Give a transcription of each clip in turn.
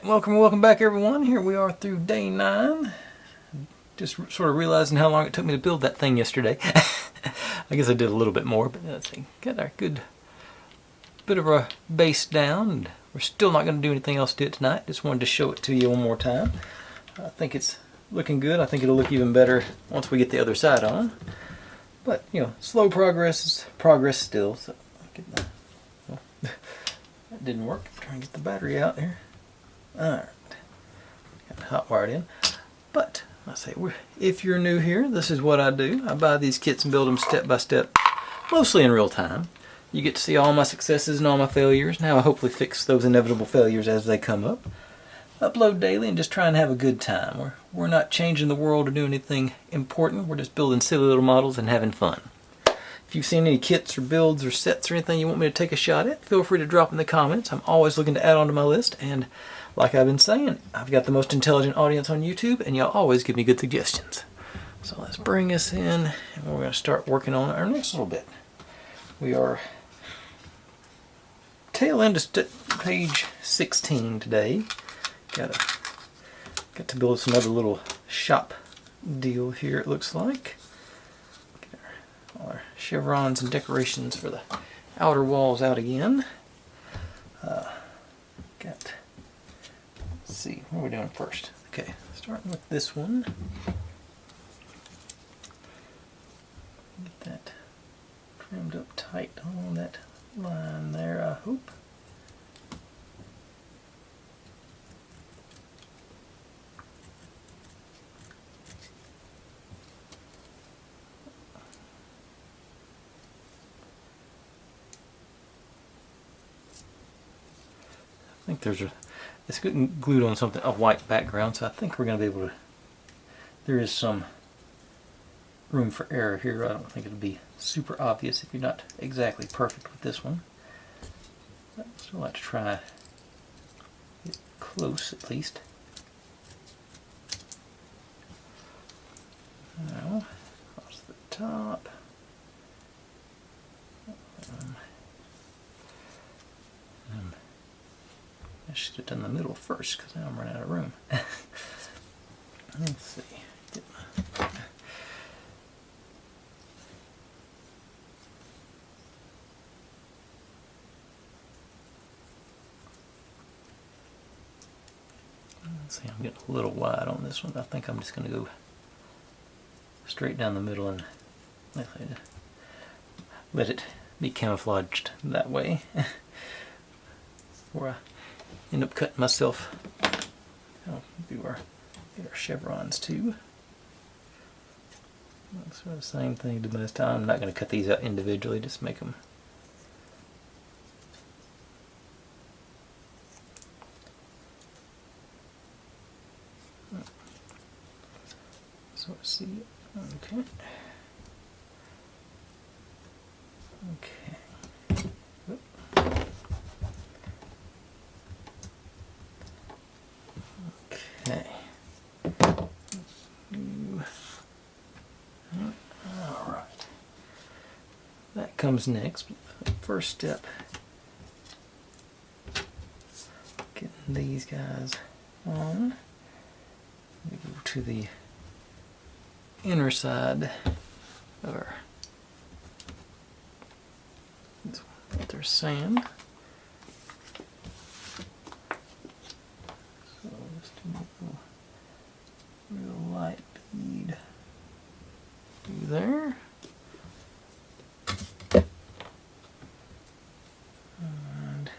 Alright, welcome back everyone. Here we are through day 9. Just sort of realizing how long it took me to build that thing yesterday. I guess I did a little bit more, but let's see. Got our good bit of a base down. And we're still not going to do anything else to it tonight. Just wanted to show it to you one more time. I think it's looking good. I think it'll look even better once we get the other side on. But, you know, slow progress is progress still. So, well, that didn't work. Try and get the battery out here. Alright, got hot wired in. But I say, if you're new here, this is what I do. I buy these kits and build them step by step, mostly in real time. You get to see all my successes and all my failures. Now I hopefully fix those inevitable failures as they come up. Upload daily and just try and have a good time. We're not changing the world or doing anything important. We're just building silly little models and having fun. If you've seen any kits or builds or sets or anything you want me to take a shot at, feel free to drop in the comments. I'm always looking to add on to my list, and like I've been saying, I've got the most intelligent audience on YouTube, and y'all always give me good suggestions. So let's bring this in, and we're going to start working on our next little bit. We are tail end of page 16 today. Got to build some other little shop deal here, it looks like. Get all our chevrons and decorations for the outer walls out again. Let's see, what are we doing first? Okay, starting with this one. Get that trimmed up tight on that line there, I hope. I think it's glued on something, a white background, so I think we're going to be able to, there is some room for error here. I don't think it'll be super obvious if you're not exactly perfect with this one. But I'd still like to try get close at least. Now, across the top. I should have done the middle first because now I'm running out of room. Let's see. Let's see, I'm getting a little wide on this one. I think I'm just going to go straight down the middle and let it be camouflaged that way. Before I end up cutting myself. Oh, do our chevrons too. Sort of the same thing to this time. I'm not going to cut these out individually, just make them. Sort of see it. Okay. Okay. Okay. Alright. That comes next. First step, getting these guys on. We go to the inner side of our, what they're saying. So just a real light bead through there. And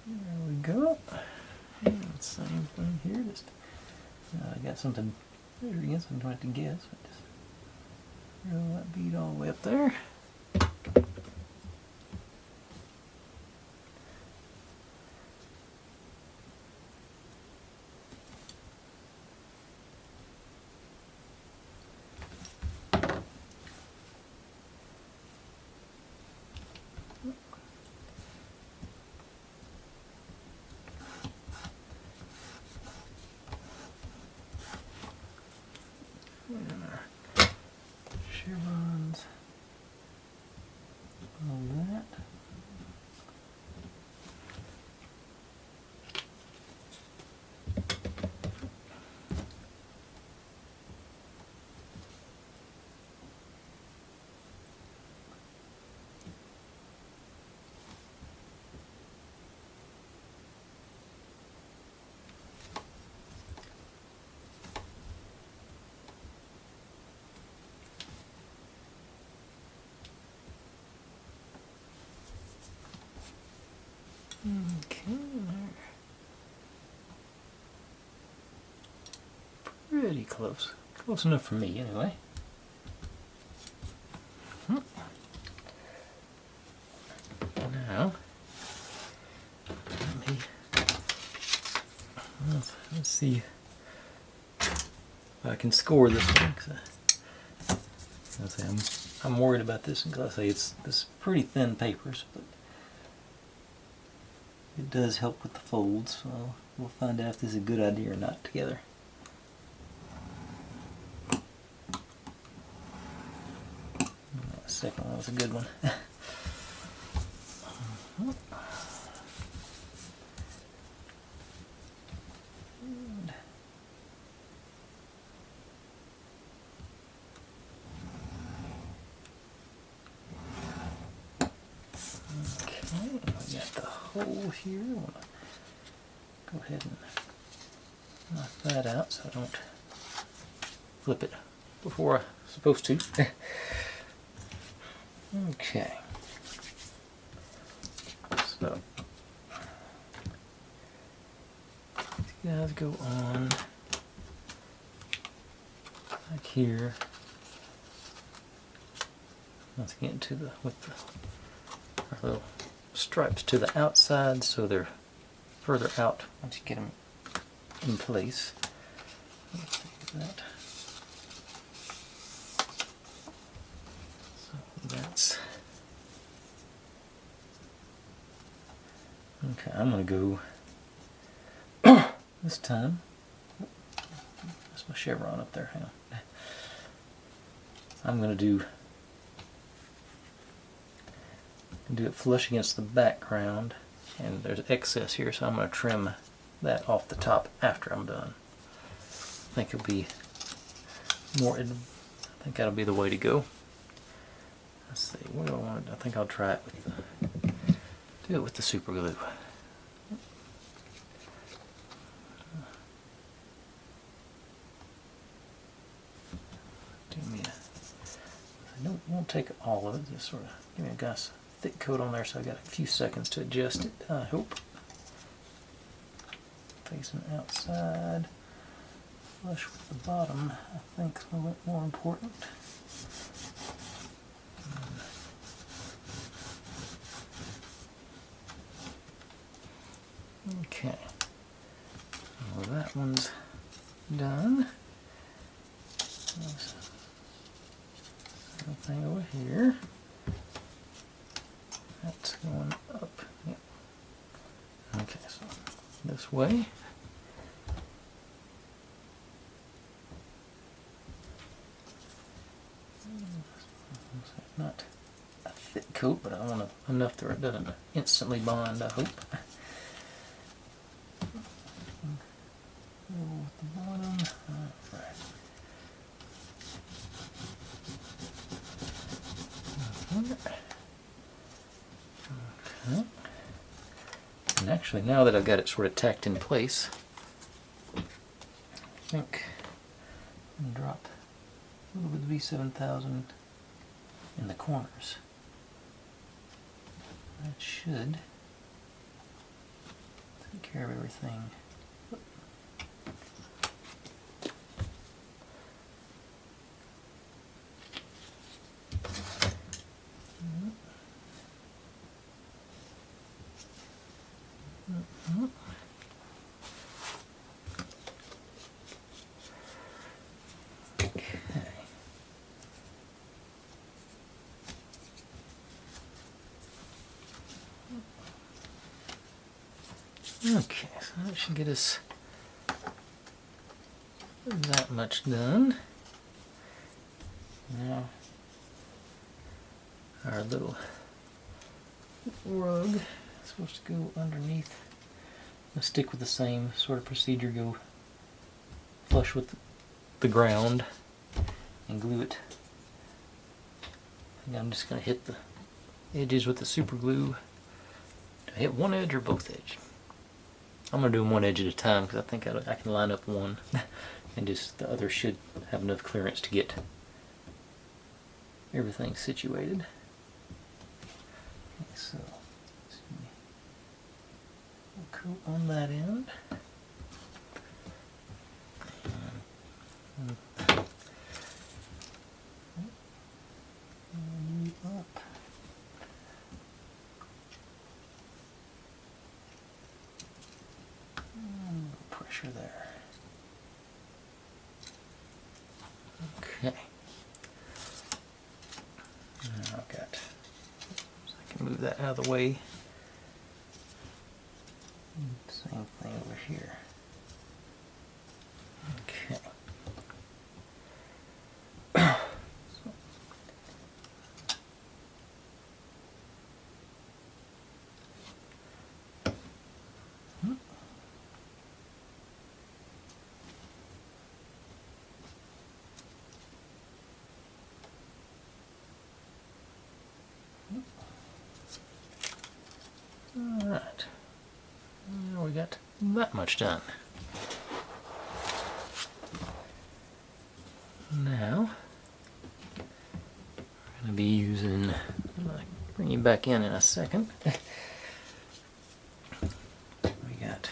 there we go. And same thing here. Just I got something measured against, so I don't have to guess. But just roll that bead all the way up there. all that. Okay, pretty close. Close enough for me, anyway. Now, let's see if I can score this one. I'm worried about this because I say this pretty thin papers, but it does help with the folds, so we'll find out if this is a good idea or not together. The second one was a good one. Hole here. I want to go ahead and knock that out so I don't flip it before I'm supposed to. Okay. So these guys go on like here. Let's get into our little stripes to the outside, so they're further out once you get them in place. Let's see that. So that's okay. I'm going to go this time. That's my chevron up there. Hang on. I'm going to do it flush against the background, and there's excess here, so I'm going to trim that off the top after I'm done. I think it'll be more. I think that'll be the way to go. Let's see. What do I want to do? I think I'll try it with the super glue. I won't take all of it. Just sort of give me a nice thick coat on there, so I got a few seconds to adjust it. I hope. Facing outside, flush with the bottom. I think is a little bit more important. Okay. Well, that one's done. Thing over here. That's going up. Yep. Okay, so this way. Not a thick coat, but I want enough that it doesn't instantly bond, I hope. With the bottom. Right. Okay. And actually, now that I've got it sort of tacked in place, I think I'm going to drop a little bit of V7000 in the corners. That should take care of everything. Okay, so that should get us that much done. Now, our little rug is supposed to go underneath. Let's stick with the same sort of procedure, go flush with the ground and glue it. I think I'm just going to hit the edges with the super glue. Do I hit one edge or both edges? I'm going to do them one edge at a time because I think I can line up one and just the other should have enough clearance to get everything situated. Okay, so we'll coat on that end. And up. Pressure there. Okay. Now I've got, so I can move that out of the way. Same thing over here. Okay. Alright, now we got that much done. Now, we're going to be using, I'll bring you back in a second. We got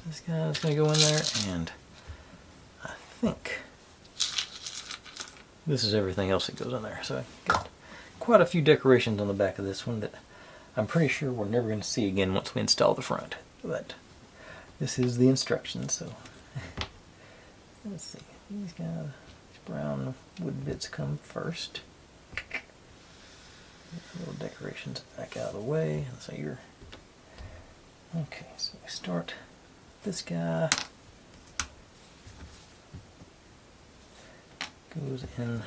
this guy that's going to go in there, and I think this is everything else that goes in there. So I got quite a few decorations on the back of this one that I'm pretty sure we're never going to see again once we install the front. But this is the instructions, so let's see. These guys, brown wood bits come first. Little decorations back out of the way. So you're okay. So we start this guy. Goes in.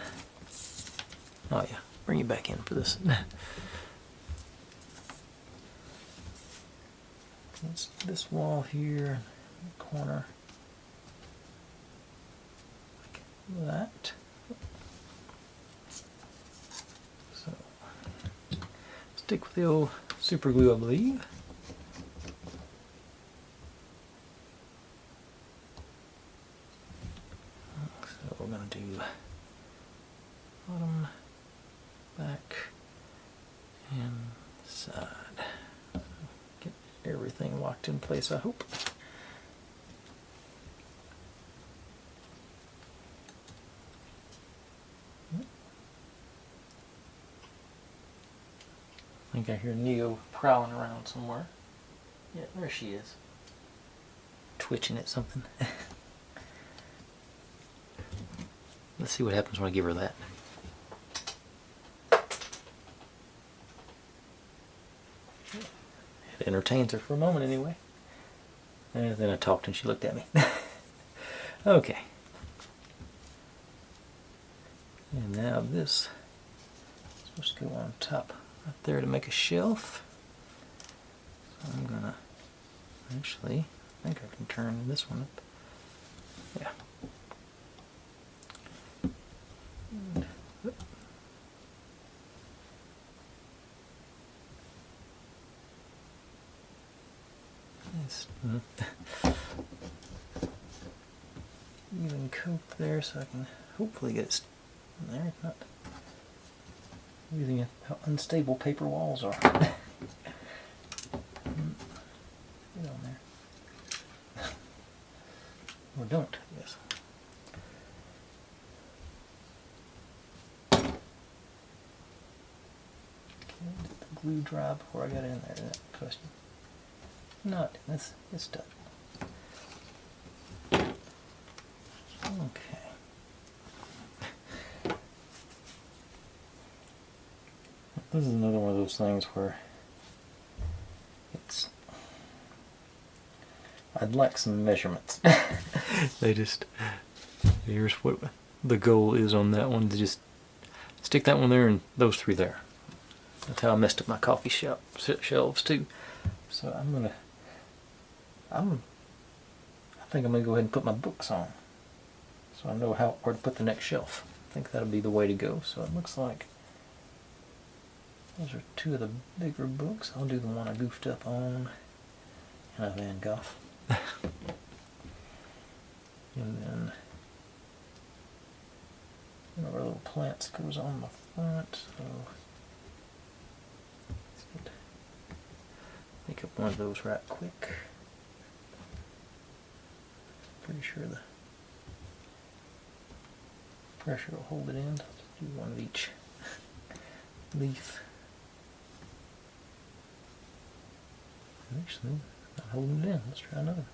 Oh yeah, bring you back in for this. It's this wall here, corner, like that. So, stick with the old super glue, I believe. So we're going to do bottom, back, and side. Get everything locked in place, I hope. I think I hear Neo prowling around somewhere. Yeah, there she is. Twitching at something. Let's see what happens when I give her that. It entertains her for a moment anyway. And then I talked and she looked at me. Okay. And now this is supposed to go on top right there to make a shelf. So I'm gonna actually, I think I can turn this one up. Yeah. Even coat there so I can hopefully get it in there. If not, using how unstable paper walls are. Get on there. Or don't, yes. Okay, did the glue dry before I got in there? That question. Not. It's done. Okay. This is another one of those things where it's. I'd like some measurements. They just. Here's what the goal is on that one, to just stick that one there and those three there. That's how I messed up my coffee shop shelves too. So I think I'm gonna go ahead and put my books on, so I know where to put the next shelf. I think that'll be the way to go. So it looks like those are two of the bigger books. I'll do the one I goofed up on, and a Van Gogh. And then one of our little plants goes on the front. So let's make up one of those right quick. Pretty sure the pressure will hold it in. Let's do one of each leaf. Actually, not holding it in. Let's try another.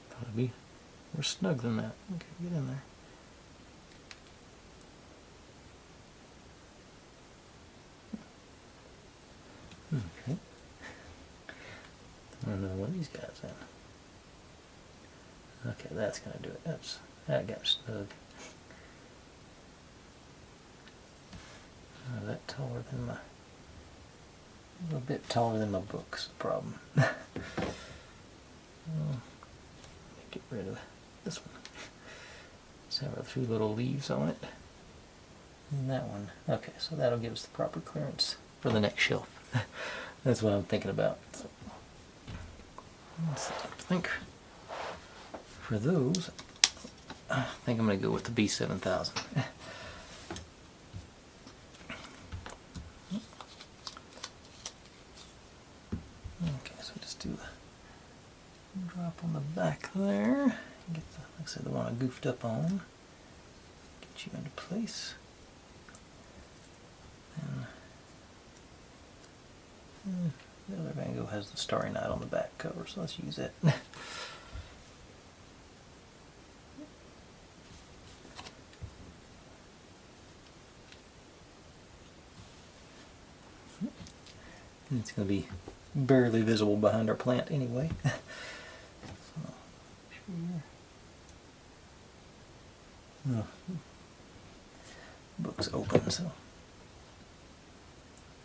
Thought it'd be more snug than that. Okay, get in there. Okay. Another one of these guys in. Okay, that's gonna do it. That got snug. That taller than a little bit taller than my book's the problem. Get rid of this one. Let's have our few little leaves on it. And that one. Okay, so that'll give us the proper clearance for the next shelf. That's what I'm thinking about. So, I think for those, I think I'm going to go with the B7000. Okay, so just do a drop on the back there. Get the, like I said, the one I goofed up on. Get you into place. And the other Van Gogh has the Starry Night on the back cover, so let's use it. And it's going to be barely visible behind our plant anyway. So, oh, book's open, so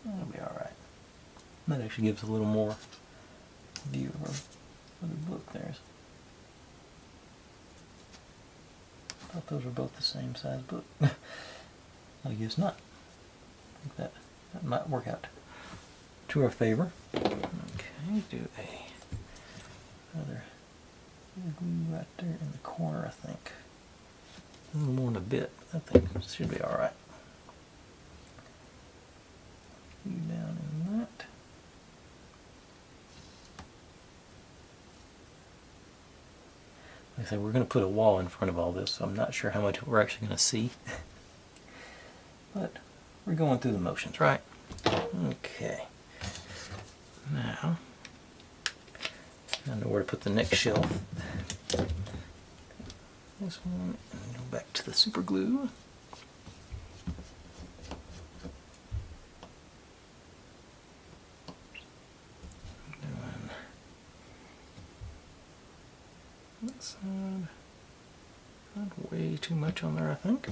that'll be alright. That actually gives a little more view of our other book there. I thought those were both the same size book. I guess not. I think that might work out to our favor. Okay, do another glue right there in the corner, I think. A little more than a bit. I think it should be alright. Glue down in that. Like I said, we're going to put a wall in front of all this, so I'm not sure how much we're actually going to see. But we're going through the motions, right? Okay. Now, I know where to put the next shelf. This one, and go back to the super glue. That side, not way too much on there, I think.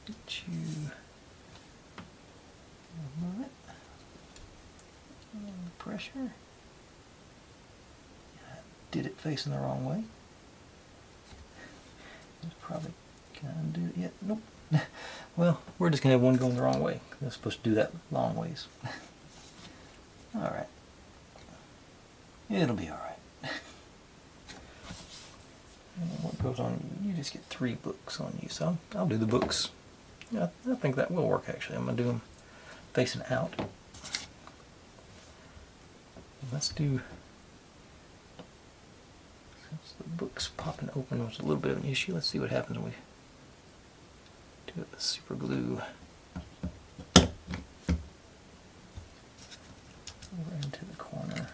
Get you move it. And pressure. I did it facing the wrong way. It's probably, can I undo it yet? Nope. Well, we're just going to have one going the wrong way. We're supposed to do that long ways. Alright. It'll be alright. What goes on, you just get 3 books on you, so I'll do the books. Yeah, I think that will work actually. I'm going to do them facing out. Let's do, since the book's popping open was a little bit of an issue, let's see what happens when we do it with super glue. Over into the corner.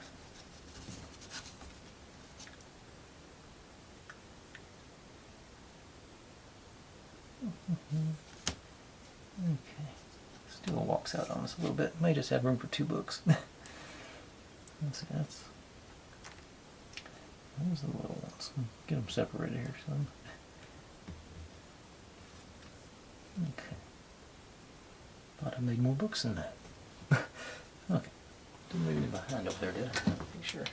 Okay. Still walks out on us a little bit. May just have room for 2 books. Let's see, those are the little ones. Get them separated here some. Okay. Thought I made more books than that. Okay. Didn't leave any behind over there, did I? Pretty sure.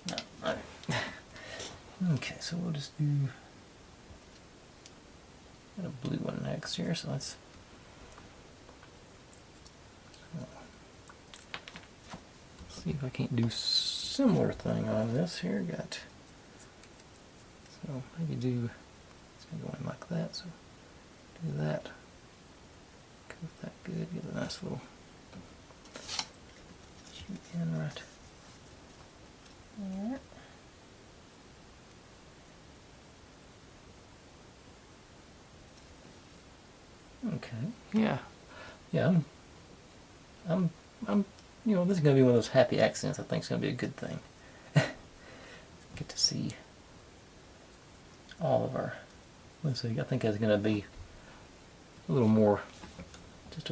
No. Okay. Okay, so we'll just do got a blue one next here, so let's see if I can't do similar thing on this here. Got so maybe do it's gonna go in like that, so do that. Coat that good, get a nice little shoot in right there. Okay. Yeah. Yeah. I'm. You know, this is gonna be one of those happy accents. I think it's gonna be a good thing. Get to see all of our. Let's see. I think it's gonna be a little more, just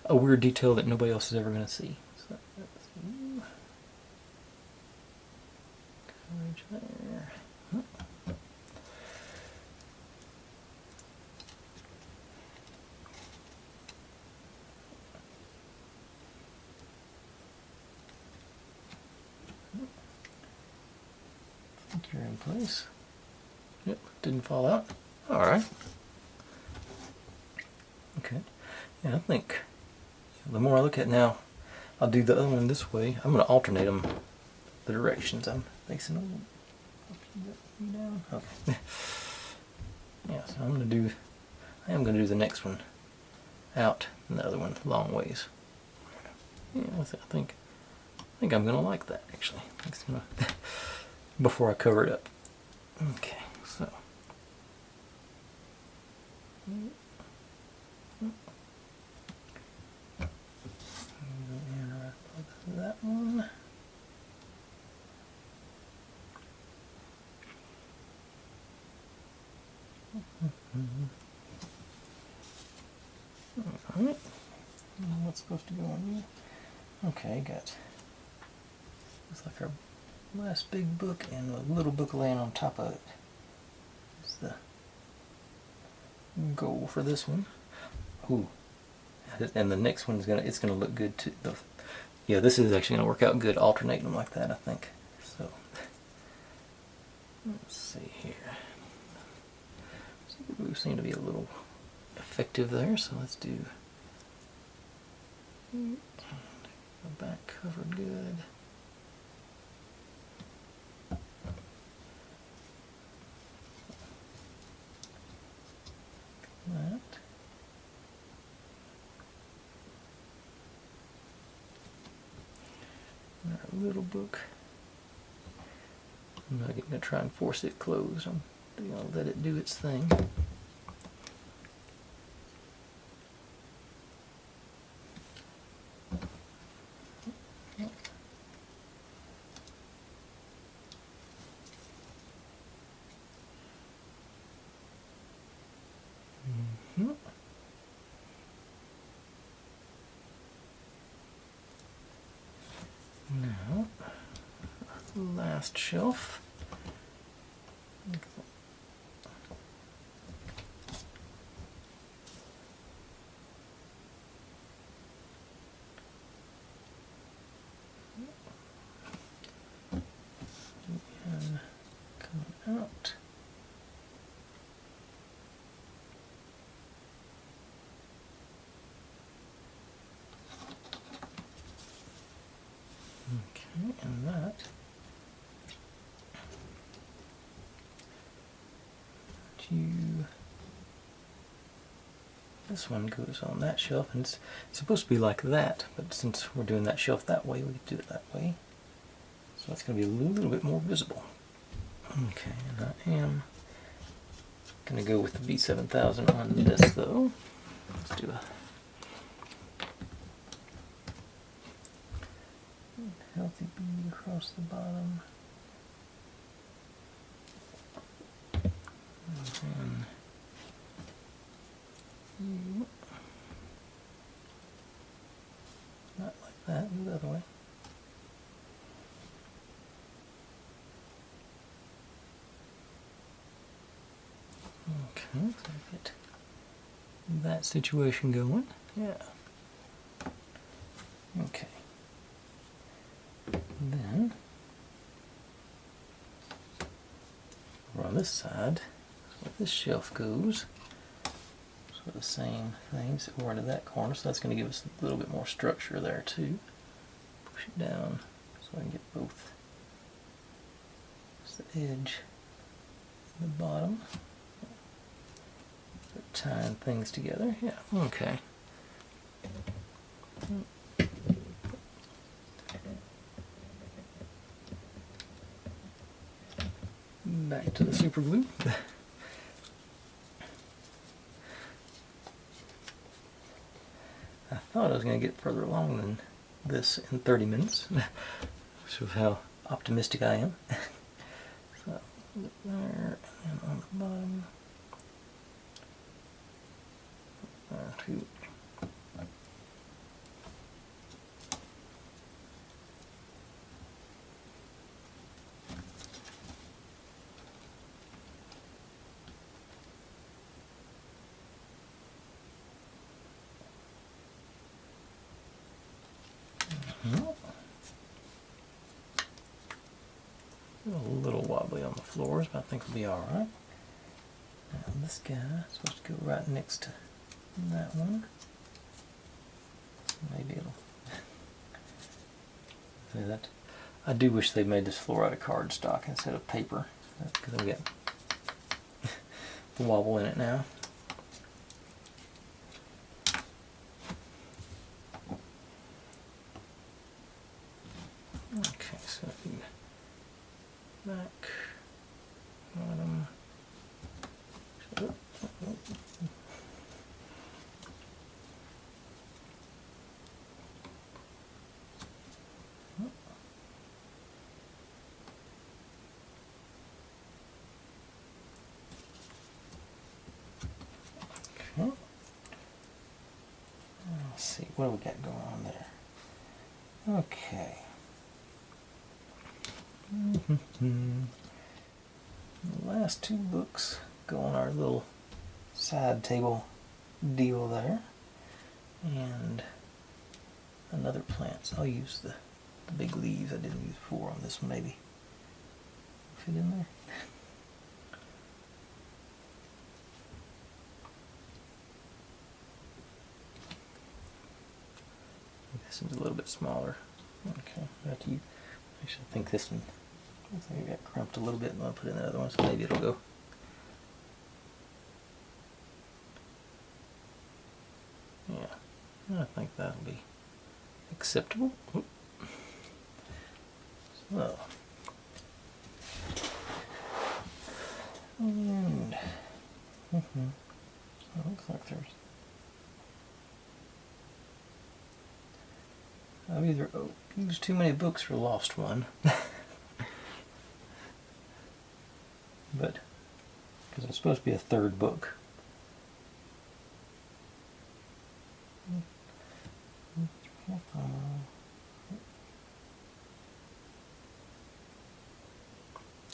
a weird detail that nobody else is ever gonna see. So let's see. Coverage there. You're in place. Yep, didn't fall out. Alright. Okay. Yeah, I think the more I look at it now, I'll do the other one this way. I'm going to alternate them, the directions I'm facing. Down. Okay. Yeah, so I am going to do the next one out and the other one long ways. Yeah, I think I'm going to like that actually. It's gonna before I cover it up. Okay, so that one. Alright, what's supposed to go on here? Okay, got looks like our last big book and a little book laying on top of it. That's the goal for this one. Ooh, and the next one's it's gonna look good too. Yeah, this is actually gonna work out good alternating them like that, I think. So let's see here. So we seem to be a little effective there, so let's do the back covered good. That. And our little book. I'm not going to try and force it closed. I'm going to let it do its thing. Now, last shelf. And coming out. Okay, and that this one goes on that shelf, and it's supposed to be like that, but since we're doing that shelf that way, we can do it that way. So it's going to be a little bit more visible. Okay, and I am going to go with the B7000 on this though. Let's do a healthy B across the bottom. And then that the other way. Okay, so get that situation going. Yeah. Okay. Then over on this side, where this shelf goes, so the same things over into that corner. So that's going to give us a little bit more structure there too. Push it down so I can get both. It's the edge and the bottom. Start tying things together. Yeah. Okay. Back to the super glue. I thought I was going to get further along than this in 30 minutes. Shows how optimistic I am. So, there, and on the bottom. There too. A little wobbly on the floors, but I think we'll be alright. Now this guy is supposed to go right next to that one. Maybe it'll see that. I do wish they made this floor out of cardstock instead of paper, because I've got the wobble in it now. Okay, so back, bottom. Okay. Let's see, what do we got going on there? Okay. The last two books go on our little side table deal there, and another plant. So I'll use the big leaves I didn't use before on this one, maybe fit in there. This one's a little bit smaller. Okay, I should think this one. I think I got crumped a little bit, and I'll put in the other one, so maybe it'll go. Yeah, I think that'll be acceptable. Oop. So, and it looks like there's. I've either used too many books or lost one. But, because it's supposed to be a third book.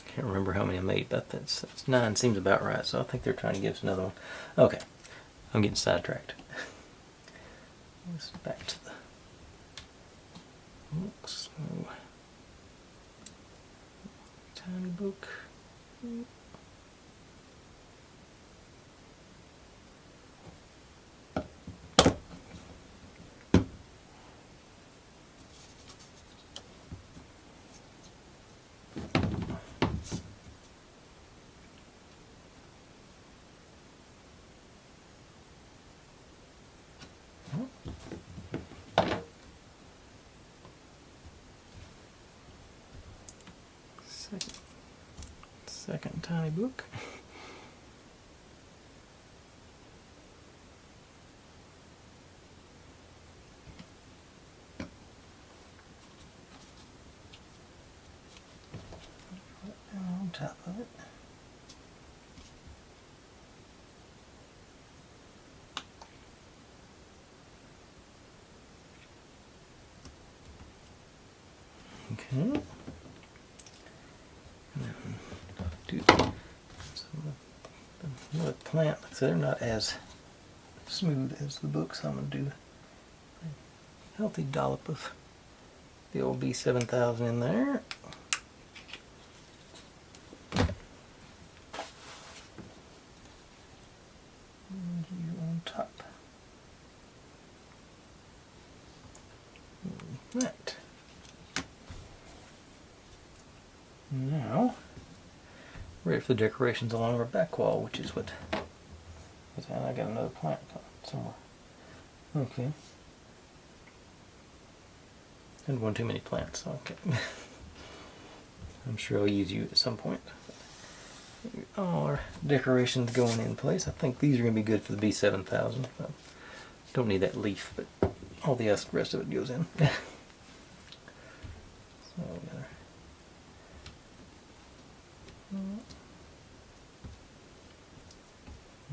Can't remember how many I made, but that's 9 seems about right, so I think they're trying to give us another one. Okay, I'm getting sidetracked. Let's back to the books. Oh. Tiny book. Second tiny book. On top of it. Mm-hmm. Do another plant. So they're not as smooth as the book, so I'm going to do a healthy dollop of the old B7000 in there. And you on top. Like that. Now, ready for the decorations along our back wall, which is what. I got another plant somewhere. Okay. And one too many plants. Okay. I'm sure I'll use you at some point. All our decorations going in place. I think these are going to be good for the B7000. Don't need that leaf, but all the rest of it goes in. So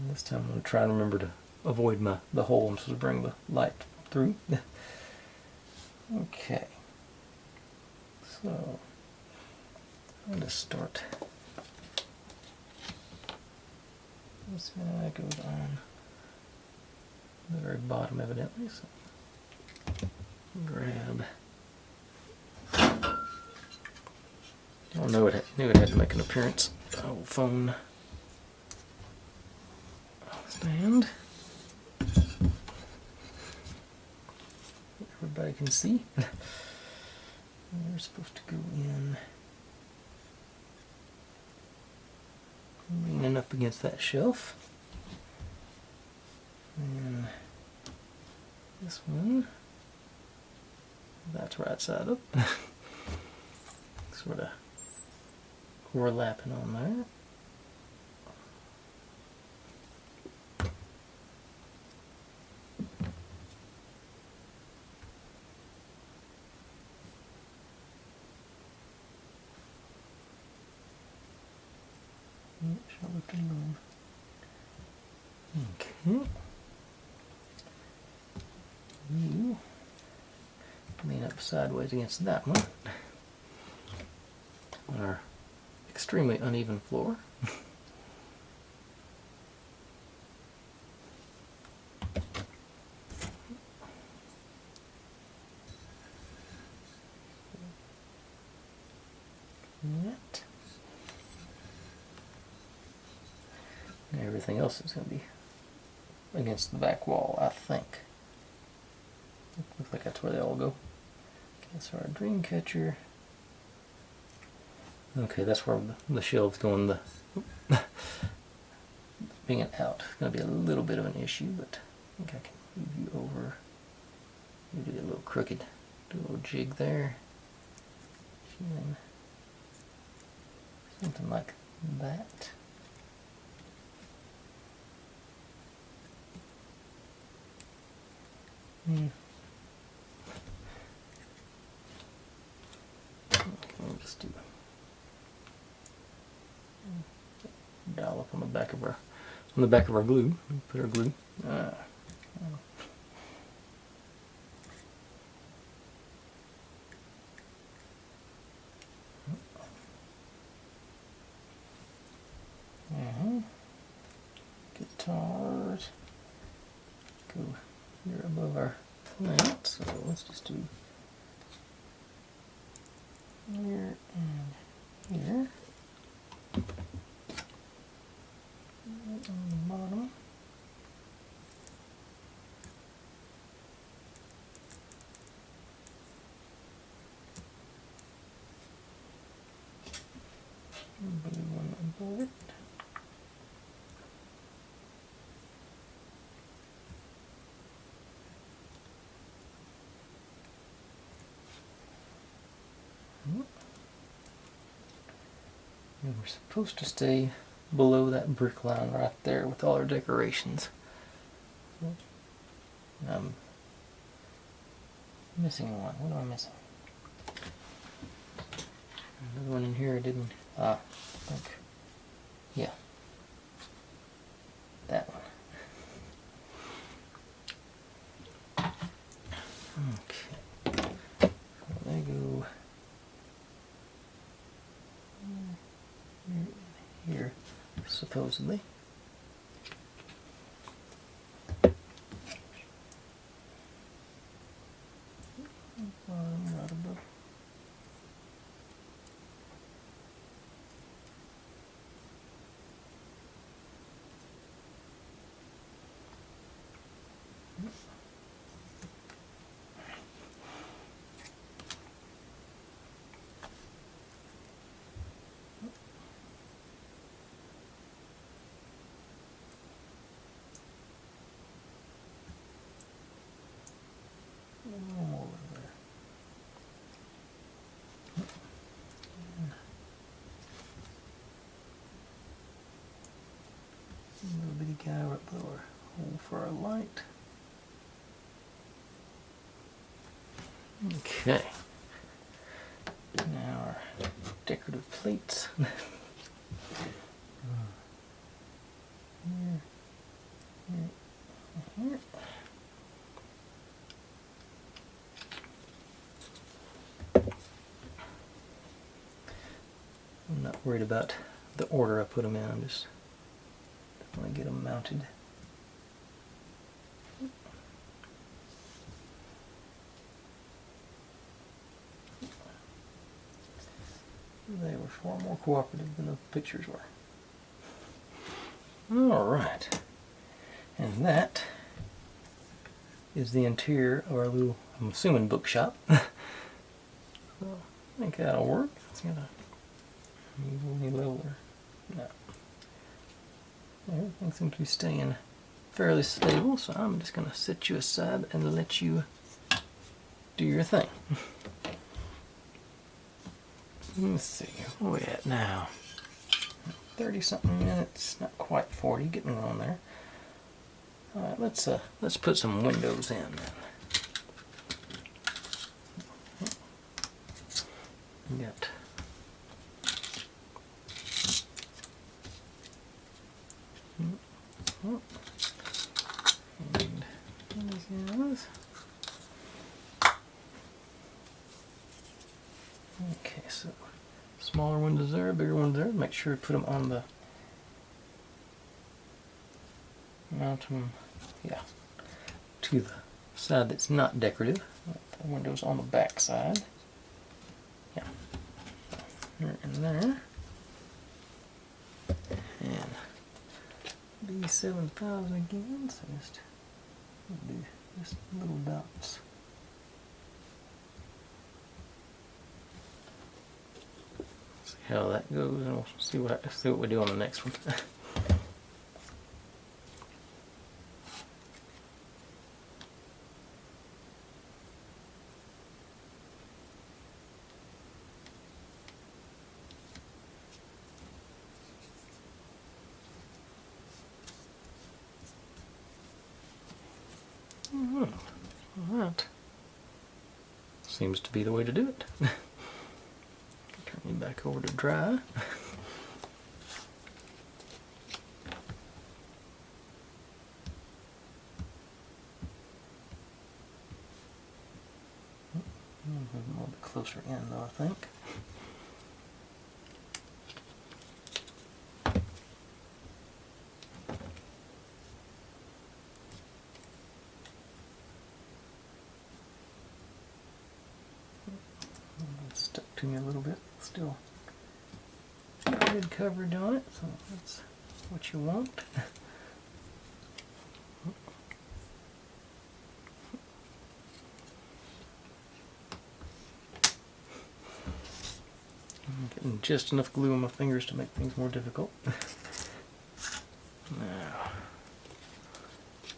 this time I'm going to try and remember to avoid the hole I'm supposed to bring the light through. Okay. So I'm going to start. This guy goes on the very bottom, evidently. So grab. I knew it had to make an appearance. Old phone stand. Everybody can see. They're supposed to go in leaning up against that shelf. And this one, that's right side up. Sort of overlapping on there. Okay. You lean up sideways against that one on our extremely uneven floor. That. And everything else is going to be against the back wall, I think. Looks like that's where they all go. Okay, so our dream catcher. Okay, that's where the shelves go in the being it out. It's going to be a little bit of an issue, but I think I can move you over. You do a little crooked, do a little jig there. And something like that. Okay, we'll just do dollop on the back of our glue. Put our glue. Guitars go here above our plant, so let's just do here and here. On the bottom. Blue one above it. And we're supposed to stay below that brick line right there with all our decorations. I'm missing one. What am I missing? Another one in here I didn't. I think. Yeah. That one. Okay. So they go supposedly. Right above. Little bitty guy right below our hole for our light. Okay. Now our decorative plates. Here. I'm not worried about the order I put them in. I'm just want to get them mounted. They were far more cooperative than the pictures were. Alright. And that is the interior of our little, I'm assuming, bookshop. So I think that'll work. It's gonna need any leveler. No. Everything seems to be staying fairly stable, so I'm just going to set you aside and let you do your thing. Let's see, where are we at now? 30-something minutes, not quite 40, getting on there. All right, let's put some windows in then. We got okay, so smaller windows there, bigger ones there. Make sure to put them on the mount them, yeah, to the side that's not decorative. The windows on the back side. Yeah, there and there. And B7000 again, so just do just little dots. See how that goes, and we'll see what we do on the next one. That seems to be the way to do it. Turn you back over to dry. A little bit closer in though, I think. Stuck to me a little bit. Still good coverage on it, so that's what you want. I'm getting just enough glue on my fingers to make things more difficult. Now,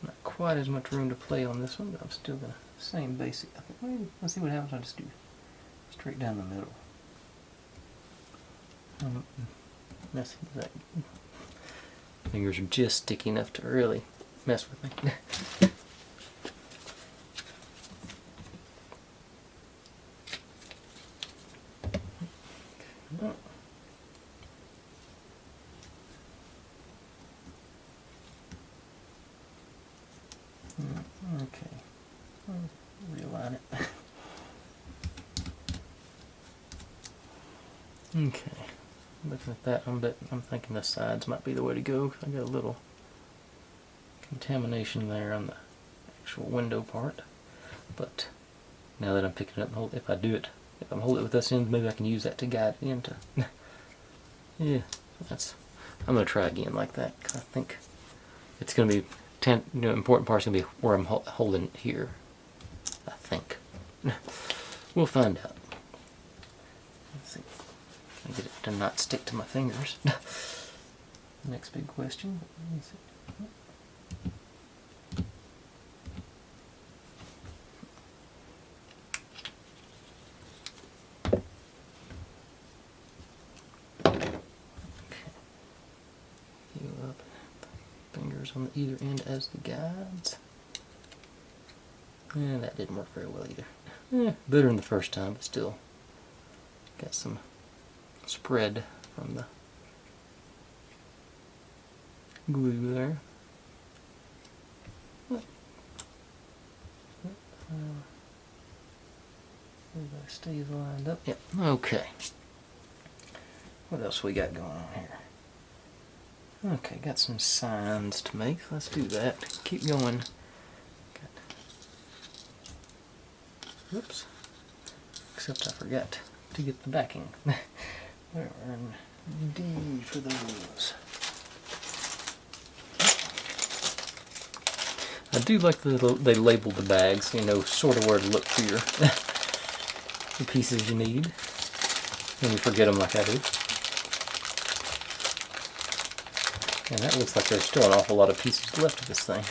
not quite as much room to play on this one, but I'm still gonna same basic. I think maybe let's see what happens. I just do straight down the middle. Messing with that. Fingers are just sticky enough to really mess with me. Okay, realign it. Okay, Looking at that, I'm thinking the sides might be the way to go. I got a little contamination there on the actual window part. But now that I'm picking it up, if I'm holding it with this end, maybe I can use that to guide it into. Yeah, I'm gonna try again like that. I think it's gonna be important part's gonna be where I'm holding it here. I think. We'll find out. Let's see. I get it to not stick to my fingers. Next big question. Fingers on either end as the guides. And that didn't work very well either. Better than the first time, but still got some spread from the glue there. Everybody stays lined up. Yep. Okay. What else we got going on here? Okay, got some signs to make. Let's do that. Keep going. Whoops. Except I forgot to get the backing. Where are D for those? I do like that they labeled the bags, so you know sort of where to look for your the pieces you need. When you forget them like I do. And that looks like there's still an awful lot of pieces left of this thing.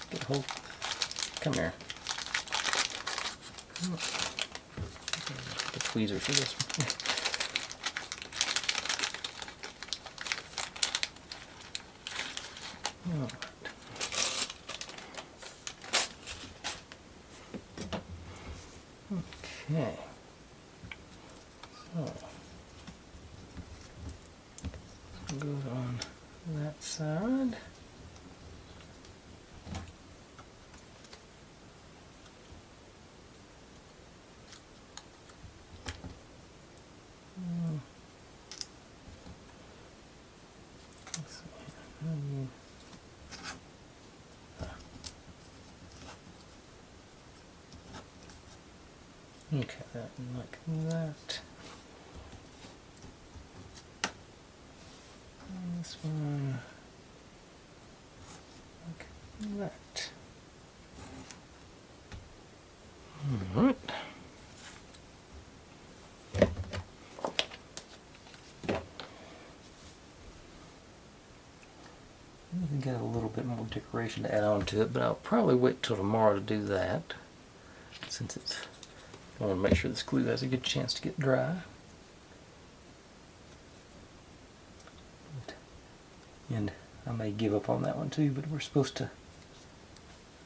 Get a hold. Come here. The tweezers for this one. All right. Okay. So goes on that side. Let's see. Okay, that like that. And this one like that. All right. We got a little bit more decoration to add on to it, but I'll probably wait till tomorrow to do that, since it's. I want to make sure this glue has a good chance to get dry. And I may give up on that one too, but we're supposed to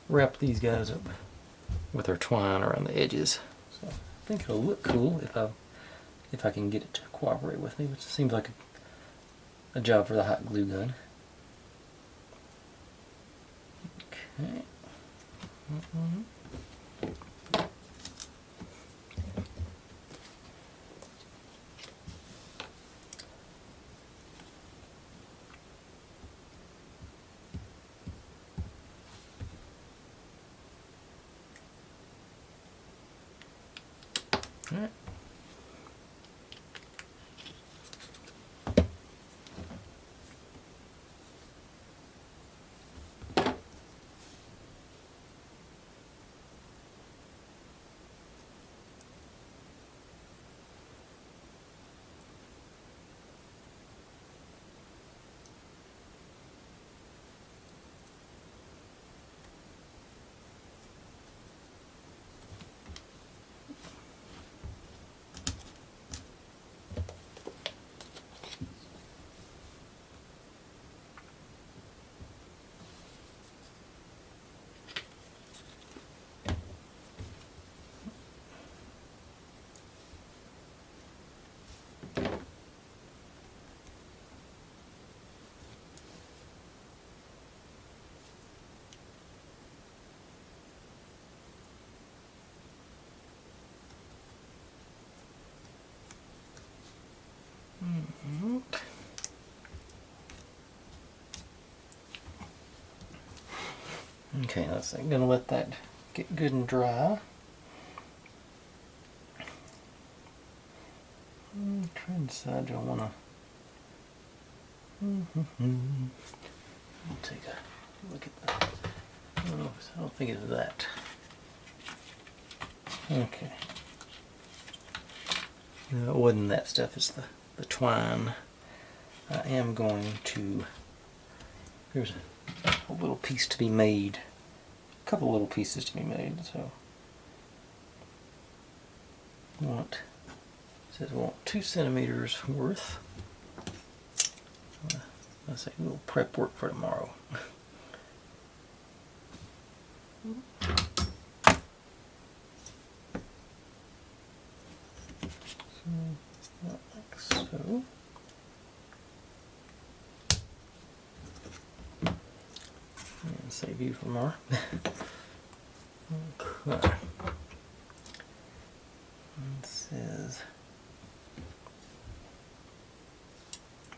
wrap these guys up with our twine around the edges. So I think it'll look cool if I can get it to cooperate with me, which seems like a job for the hot glue gun. Okay. All right. Okay, I'm gonna let that get good and dry. I'm trying to decide, do I want to... I'll take a look at that. I don't think it's that. Okay. No, it wasn't that stuff, it's the twine. I am going to... There's a little piece to be made. A couple little pieces to be made, so... It says we want 2 centimeters worth. Let's say a little prep work for tomorrow. Like so. And save you from more. Okay. It says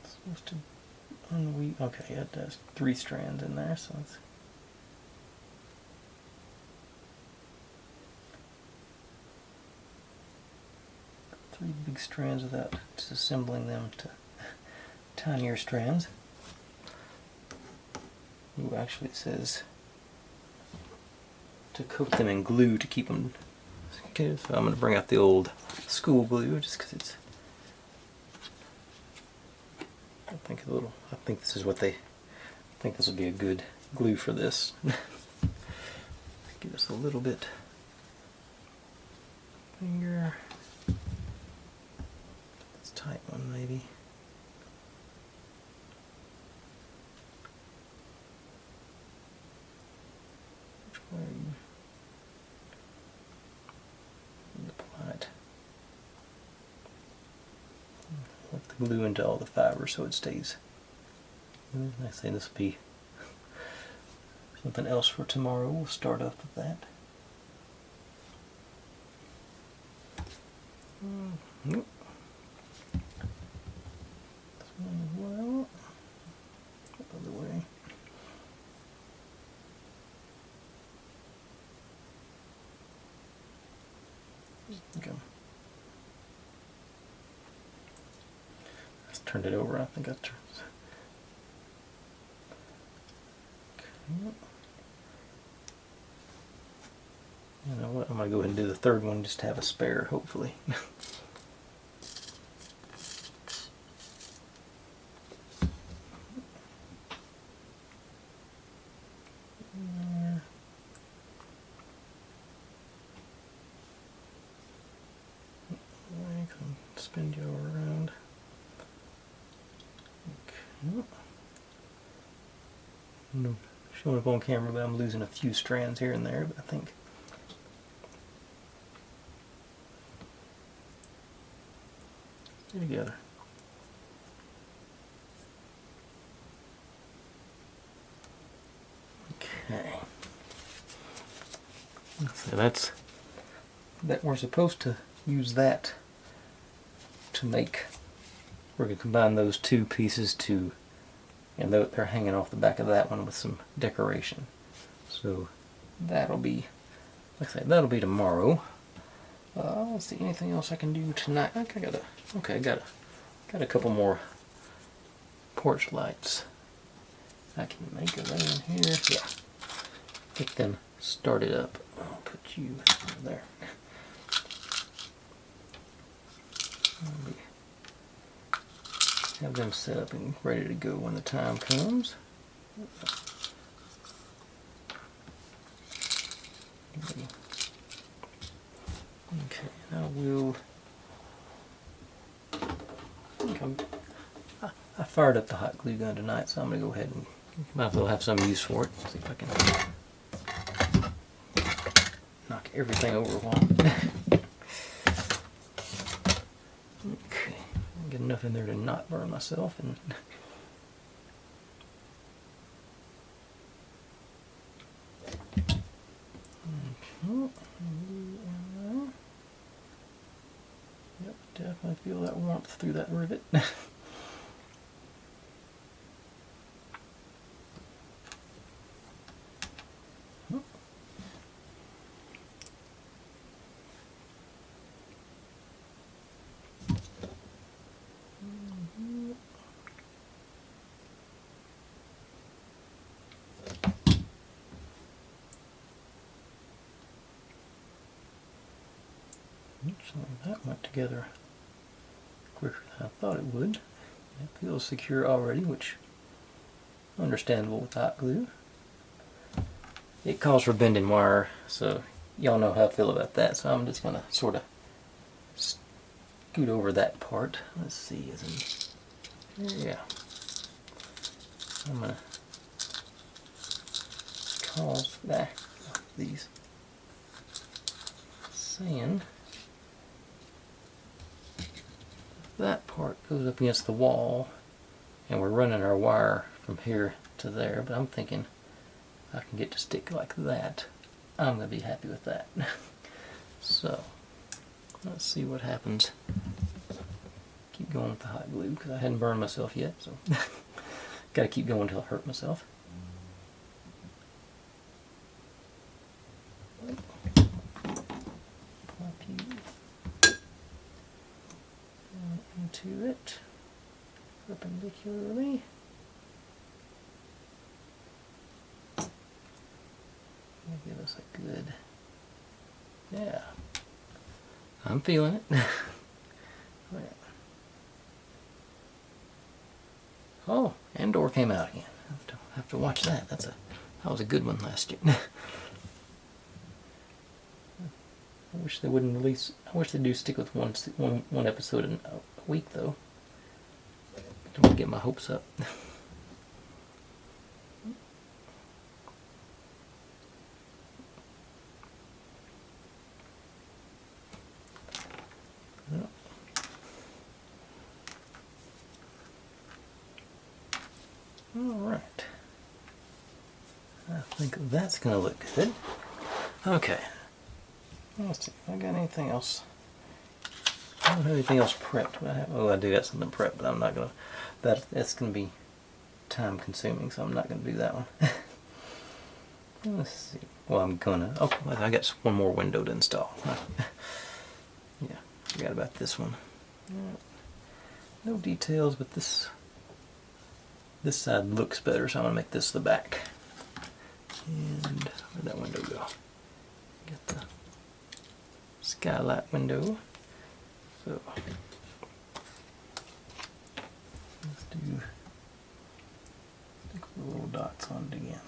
it's supposed to unweave. Okay, it does 3 strands in there, so it's 3 big strands without disassembling them to tinier strands. Ooh, actually it says to coat them in glue to keep them. Okay, so I'm going to bring out the old school glue just because it's. I think this is what they. I think this will be a good glue for this. Give us a little bit. Finger. Let's tight one maybe. Which way are you? Apply it. Let the glue into all the fibers so it stays. I say this will be something else for tomorrow. We'll start off with that. Nope. This one as well. Other way. Okay. Let's turn it over. I think I turned. Okay. You know what? I'm going to go ahead and do the third one just to have a spare, hopefully. Spin you around. Okay. I'm showing up on camera, but I'm losing a few strands here and there, but I think they're together. Okay. So that's that. We're supposed to use that to make. We're going to combine those 2 pieces to, and they're hanging off the back of that one with some decoration. So that'll be, like I said, that'll be tomorrow. Let's see, anything else I can do tonight? I got a couple more porch lights I can make around here. Yeah, get them started up. I'll put you over there. Have them set up and ready to go when the time comes. Okay, now we'll. I fired up the hot glue gun tonight, so I'm going to go ahead and might as well have some use for it. See if I can knock everything over while. Okay, get enough in there to not burn myself. And yep, definitely feel that warmth through that rivet. Oops, that went together quicker than I thought it would. It feels secure already, which is understandable with hot glue. It calls for bending wire, so y'all know how I feel about that, so I'm just going to sort of scoot over that part. Let's see, yeah. I'm going to cause back these sand. That part goes up against the wall, and we're running our wire from here to there, but I'm thinking I can get to stick like that. I'm going to be happy with that. So, let's see what happens. Keep going with the hot glue because I hadn't burned myself yet, so got to keep going until I hurt myself. Plop you into it perpendicularly. Give us a good, yeah, I'm feeling it. Oh, and door came out again. Have to watch that. That was a good one last year. I wish they wouldn't release. I wish they do stick with one episode in a week though. Don't want to get my hopes up. Alright. I think that's going to look good. Okay. Let's see if I got anything else. I don't have anything else prepped. I do have something prepped, but I'm not going to. That's going to be time consuming, so I'm not going to do that one. Let's see. Well, I'm going to. Oh, I got one more window to install. Yeah, forgot about this one. No details, but this side looks better, so I'm going to make this the back. And where'd that window go? Get the skylight window. So let's stick the little dots on it again.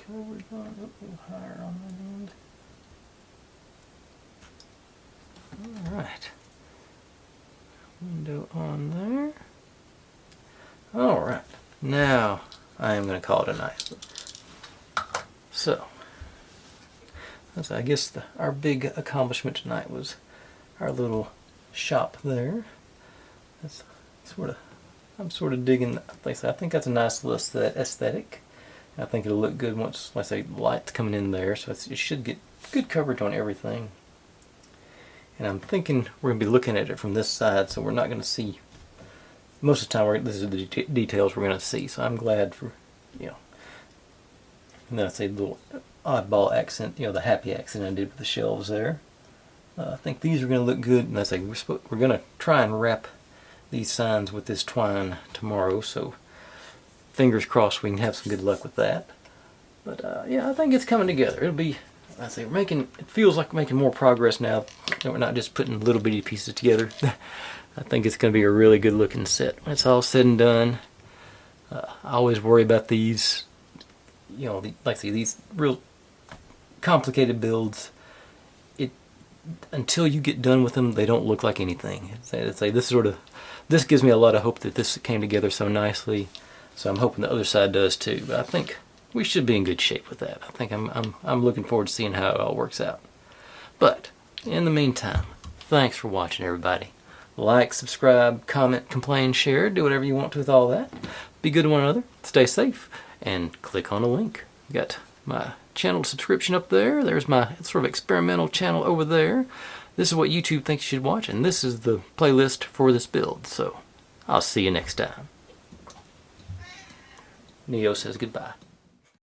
Covered on a little higher on that end. Alright. Window on there. Alright. Now I am going to call it a night. So, I guess our big accomplishment tonight was our little shop there. That's I'm sort of digging that place. I think that's a nice little aesthetic. I think it'll look good once, let's say, light's coming in there, so it should get good coverage on everything. And I'm thinking we're going to be looking at it from this side, so we're not going to see, most of the time, this is the details we're going to see, so I'm glad for, and then I say the little oddball accent, the happy accent I did with the shelves there. I think these are going to look good, and I say we're going to try and wrap these signs with this twine tomorrow, so fingers crossed we can have some good luck with that. But yeah, I think it's coming together. It'll be, it feels like we're making more progress now that we're not just putting little bitty pieces together. I think it's going to be a really good looking set when it's all said and done. I always worry about these, like I say, these real complicated builds. Until you get done with them, they don't look like anything. This gives me a lot of hope that this came together so nicely. So I'm hoping the other side does too. But I think we should be in good shape with that. I think I'm looking forward to seeing how it all works out. But in the meantime, thanks for watching, everybody. Like, subscribe, comment, complain, share, do whatever you want to with all that. Be good to one another, stay safe, and click on a link. Got my channel subscription up there. There's my sort of experimental channel over there. This is what YouTube thinks you should watch, and this is the playlist for this build. So I'll see you next time. Neo says goodbye.